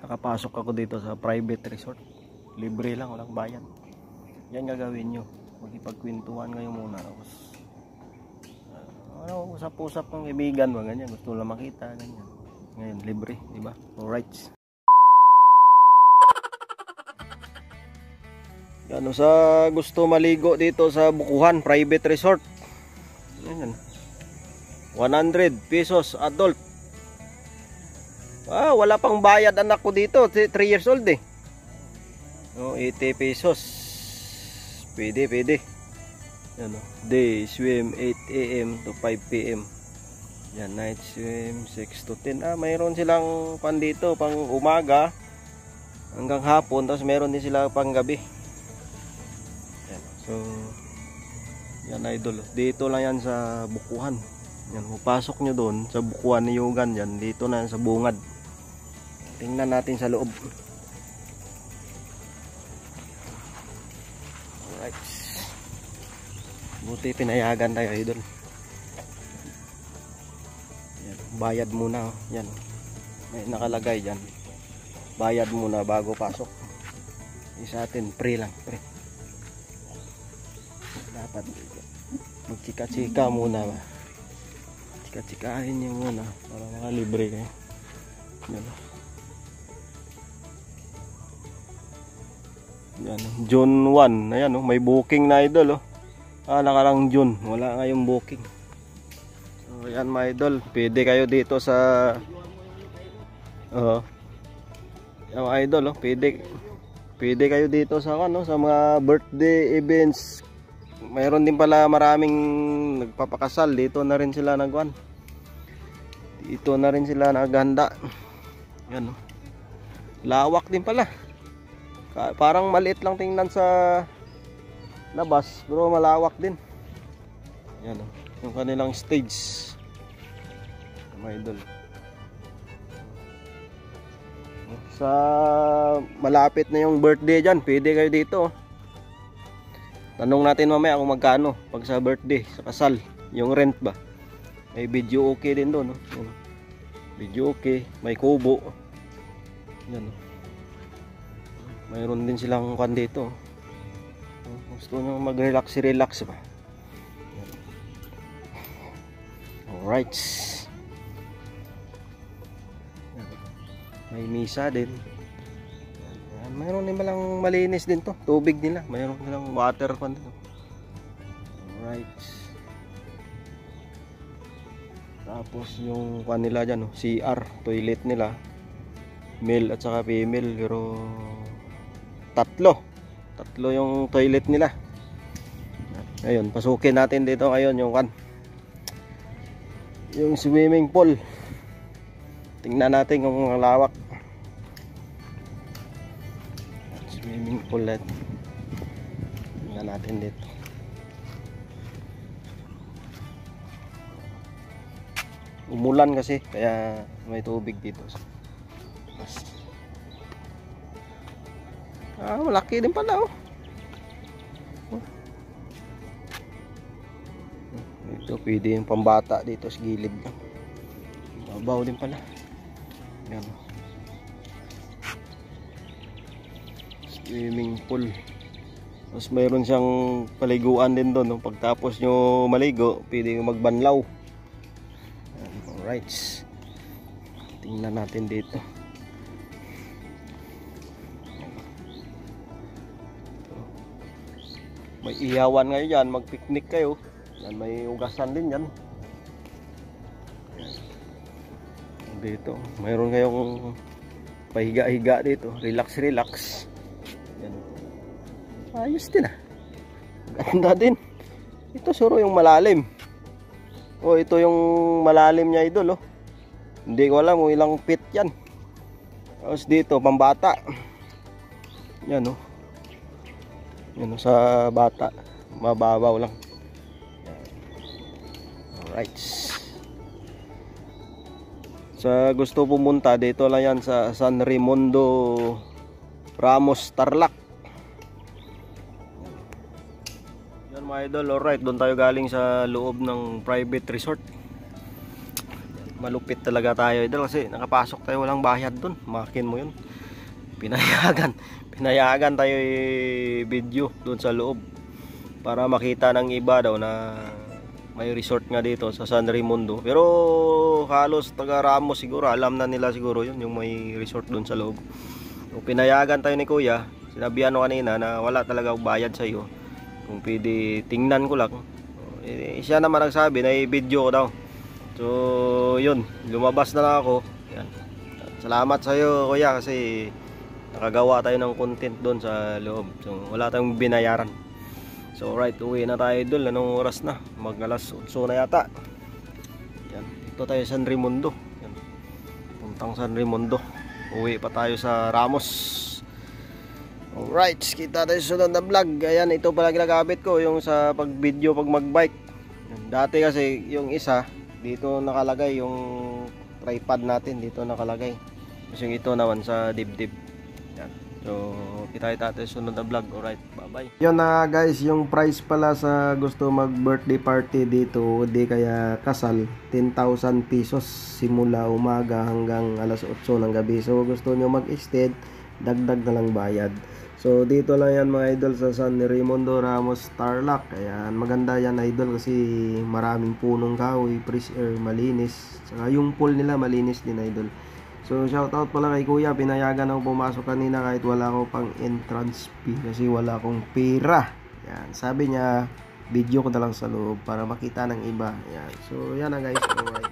nakapasok ako dito sa private resort. Libre lang, walang bayad. Yan gagawin nyo, magipagkwentuhan kayo muna, tapos usap-usap ng kaibigan ba, ganyan, gusto lang makita, ganyan. Ngayon libre, di ba? Alright. Yan, sa gusto maligo dito sa Bukuhan private resort, yan, 100 pesos adult. Wala pang bayad anak ko dito, 3 years old eh. 80 pesos. Pwede. Yan, day swim 8 AM to 5 PM. Yan, night swim 6 to 10. Mayroon silang pan dito pang umaga hanggang hapon, tapos meron din sila pang gabi. Yan, so yan idol, dito lang yan sa Bukuhan. Yan, pupasok nyo doon sa Bukuhan ni Yugan, yan dito na yan sa bungad. Tingnan natin sa loob. Alright, buti pinayagan tayo idol. Yan, bayad muna. Yan, may nakalagay dyan, bayad muna bago pasok. Isa atin free lang, free. Dapat magchika-chika muna ba, chika-chikahin nyo muna para makalibre kayo. Yan, yan, June 1. Ayan, may booking na idol. Nakarang June, wala ngayong booking. So yan mga idol, pwede kayo dito sa yan mga idol, pwede kayo dito sa sa mga birthday events. Mayroon din pala maraming nagpapakasal dito, na rin sila nagwan. Dito na rin sila naghanda. Yan, lawak din pala. Parang maliit lang tingnan sa labas, pero malawak din. Yan, yung kanilang stage, mga idol. Sa malapit na yung birthday dyan, pwede kayo dito. Tanong natin mamaya kung magkano pag sa birthday, sa kasal, yung rent ba. May video okay din doon, video okay, may kubo. Yan, mayroon din silang kwan dito. Gusto nyo mag-relax ba. Alright, may misa din. Mayroon din palang malinis din to, tubig nila, mayroon nilang water pan dito. Alright, tapos yung kwan nila dyan, CR, toilet nila, male at saka female, pero tatlo yung toilet nila. Ayun, pasukin natin dito ngayon yung swimming pool. Tingnan natin kung lawak. Swimming pool net. Tingnan natin dito. Umulan kasi kaya may tubig dito. Malaki din pala Ito pwede yung pambata dito sa gilid lang. Babaw din pala. Yan, swimming pool. Tapos mayroon siyang paliguan din doon. Pagtapos nyo maligo, pwede magbanlaw. Alright, tingnan natin dito. May ihawan ngayon dyan, mag-picnic kayo. Yan, may ugasan din yan. Dito, mayroon kayong pahiga-higa dito. Relax. Yan. Ayos din Ganda din. Ito suro yung malalim. Ito yung malalim niya idol. Hindi ko alam kung ilang feet yan. Tapos dito, pambata. Yan Yan sa bata, mababaw lang. Alright, sa gusto pumunta dito lang yan sa San Raimundo Ramos, Tarlac. mga idol. Alright, doon tayo galing sa loob ng private resort. malupit talaga tayo idol kasi nakapasok tayo walang bayad dun. Makin mo yun. Pinayagan tayo video dun sa loob para makita ng iba daw na may resort nga dito sa San Raimundo. Pero halos taga Ramos siguro, alam na nila siguro yun, yung may resort dun sa loob. So, pinayagan tayo ni Kuya. Sinabihan ko kanina na wala talaga bayad sa iyo. Kung pwede tingnan ko lang. Siya naman nagsabi na i-video ko daw. So yun, lumabas na lang ako. Yan. Salamat sa iyo Kuya kasi nakagawa tayo ng content doon sa loob. So wala tayong binayaran. So right, uwi na tayo idol. Anong oras na? Mag alas 8 na yata. Yan. Ito tayo sa San Raimundo. Yan. Puntang San Raimundo. Uwi pa tayo sa Ramos. Alright, kita tayo sa sunod na vlog. Ayan, ito pala ginagamit ko yung sa pag-video pag mag-bike. Dati kasi yung isa dito nakalagay, yung tripod natin dito nakalagay. Kasi yung ito naman sa dibdib. Yan. So, kita tayo sa sunod na vlog. Alright, bye-bye. Yun na guys, yung price pala sa gusto mag-birthday party dito, di kaya kasal, 10,000 pesos simula umaga hanggang alas 8 ng gabi. So, gusto nyo mag-extend, dagdag na lang bayad. So dito lang yan mga idol sa San Raimundo, Ramos, Tarlac. Ayan, maganda yan idol kasi maraming punong kahoy, fresh air, malinis. Saka yung pool nila malinis din idol. So shoutout pala kay Kuya, pinayagan ako pumasok kanina kahit wala ako pang entrance fee kasi wala akong pera. Ayan, sabi niya video ko na lang sa loob para makita ng iba. Ayan, so yan na guys, alright.